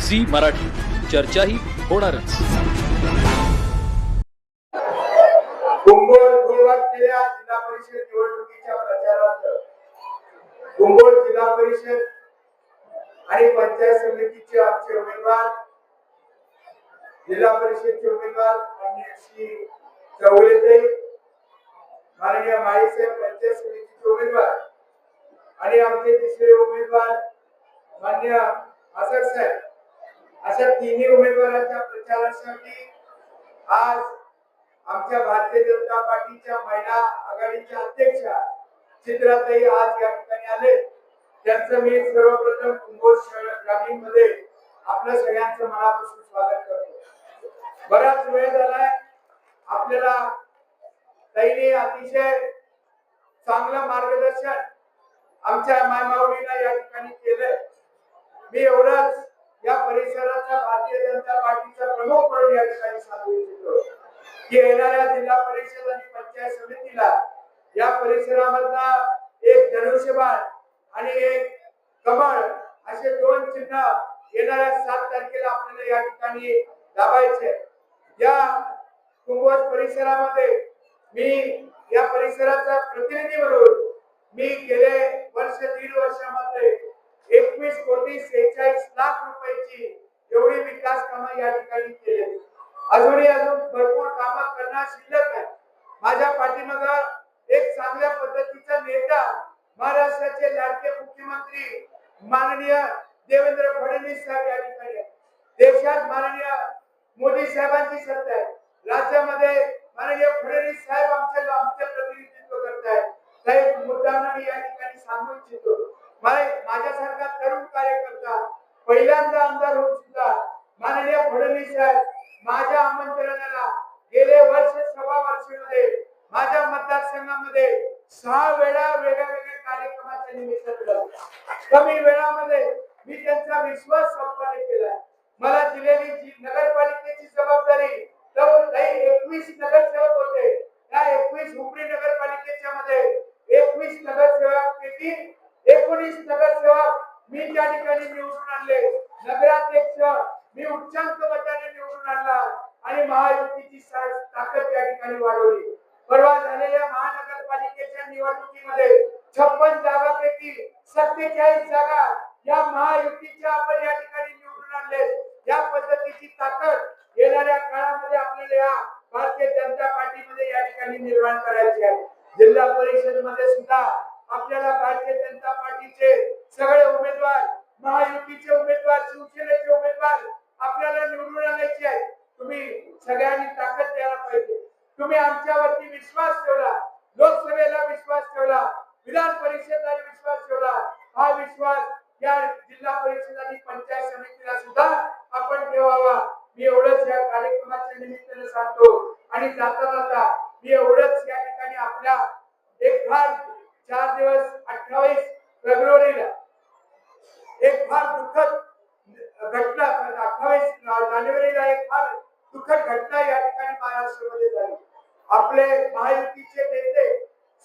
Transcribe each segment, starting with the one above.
Zee Marathi, चर्चाही होणारच. कुंभोज जिल्हा परिषद निवडणुकीच्या प्रचारार्थ कुंभोज जिल्हा परिषद आणि पंचायत समितीचे आमचे उमेदवार, जिल्हा परिषदचे उमेदवार माननीय श्री चौगुले, माननीय माळीसाहेब पंचायत समितीचे उमेदवार आणि आमचे तिसरे उमेदवार माननीय आझाद साहेब, अशा तिन्ही उमेदवारांच्या प्रचारासाठी आज आमच्या भारतीय जनता पार्टीच्या महिला आघाडीच्या अध्यक्षा चित्राताई आज या ठिकाणी आले. त्यांचं मी सर्वप्रथम कुंभोज ग्रामीण मध्ये आपल्या सगळ्यांचं मनापासून स्वागत करतो. बराच वेळ झालाय, आपल्याला ताईने अतिशय चांगलं मार्गदर्शन आमच्या मायमाऊलीला या ठिकाणी केलंय. मी एवढंच या परिसराचा भारतीय जनता पार्टीचा प्रमुख म्हणून या ठिकाणी सांगू इच्छितो की येणाऱ्या जिल्हा परिषद आणि पंचायत समितीला या परिसरामधला एक धनुष्यबाण आणि एक कमळ असे दोन चिन्ह येणाऱ्या 7 तारखेला आपल्याला या ठिकाणी दाबायचे. या कुंभोज परिसरामध्ये मी या परिसराचा प्रतिनिधी म्हणून मी गेले दीड वर्षामध्ये 21,46,00,000 रुपयाची एवढी विकास कामं या ठिकाणी केली. अजून भरपूर कामं करणं शिल्लक आहे. माझ्या पाठीमागे एक चांगल्या पद्धतीचा नेता, महाराष्ट्राचे लाडके मुख्यमंत्री माननीय देवेंद्र फडणवीस साहेब या ठिकाणी आहेत. देशात माननीय मोदी साहेबांची सत्ता आहे, राज्यामध्ये माननीय फडणवीस साहेब आमचे प्रतिनिधित्व करतायत. काही मुद्द्यांना मी या ठिकाणी सांगू इच्छितो. माझ्यासारखा तरुण कार्यकर्ता पहिल्यांदा आमदार होऊन सुद्धा माननीय फडणवीस साहेब माझ्या आमंत्रणाला गेले सव्वा वर्षामध्ये माझ्या मतदारसंघामध्ये 6 वेळा वेगवेगळ्या कार्यक्रमाच्या निमित्तानं कमी वेळामध्ये मी त्यांचा विश्वास संपादन केला. मला दिलेली नगरपालिकेची जबाबदारी तर 21 नगरसेवक होते. त्या 21 हुपरी नगरपालिकेच्या मध्ये 21 नगरसेवकांपैकी 19 नगरसेवक मी त्या ठिकाणी निवडून आणले. नगराध्यक्ष मी उच्चांक मताने निवडून आणला आणि महायुतीची ताकद त्या ठिकाणी वाढवली. परवा झालेल्या महानगरपालिकेच्या निवडणुकीमध्ये 56 जागांपैकी 47 जागा या महायुतीच्या आपण या ठिकाणी निवडून आणले. या पद्धतीची ताकद येणाऱ्या काळामध्ये आपल्याला या भारतीय जनता पार्टीमध्ये या ठिकाणी निर्माण करायची आहे. जिल्हा परिषद मध्ये सुद्धा आपल्याला भारतीय जनता पार्टीचे सगळे उमेदवार, महायुतीचे उमेदवार, शिवसेनेचे उमेदवार आपल्याला निवडून आणायचे आहेत. तुम्ही सगळ्यांनी ताकद द्यायला पाहिजे. तुम्ही आमच्यावरती विश्वास ठेवला, लोकसभेला विश्वास ठेवला, विधान परिषदेला विश्वास ठेवला. हा विश्वास या जिल्हा परिषद आणि पंचायत समितीला सुद्धा आपण ठेवावा. मी एवढंच या कार्यक्रमाच्या निमित्ताने सांगतो आणि जाता जाता मी एवढंच या ठिकाणी आपल्या एक फार 4 दिवस 28 फेब्रुवारीला एक फार दुःखद घटना, 28 जानेवारीला एक फार दुःखद घटना या ठिकाणी महाराष्ट्रामध्ये झाली. आपले महायुतीचे नेते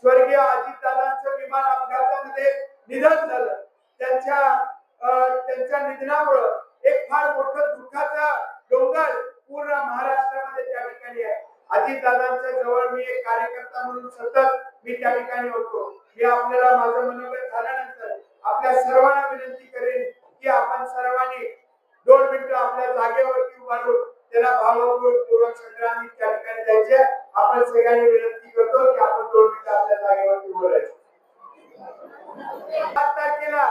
स्वर्गीय अजितदादांचं विमान अपघातामध्ये निधन झालं. त्यांच्या निधनामुळे एक फार मोठं दुःखाचा डोंगर पूर्ण महाराष्ट्रामध्ये त्या ठिकाणी आहे. अजितदादांच्या जवळ मी एक कार्यकर्ता म्हणून सतत मी त्या ठिकाणी होतो. मी आपल्याला माझं मनोगत झाल्यानंतर आपल्या सर्वांना विनंती करेन की आपण सर्वांनी 2 मिनिटं आपल्या जागेवरती उभारून त्याला भावपूर्वक संग्रामी त्या ठिकाणी द्यायचे. आपण सगळ्यांनी विनंती करतो की आपण 2 मिनिटं आपल्या जागेवरती उभं राहायचं. 7 तारखेला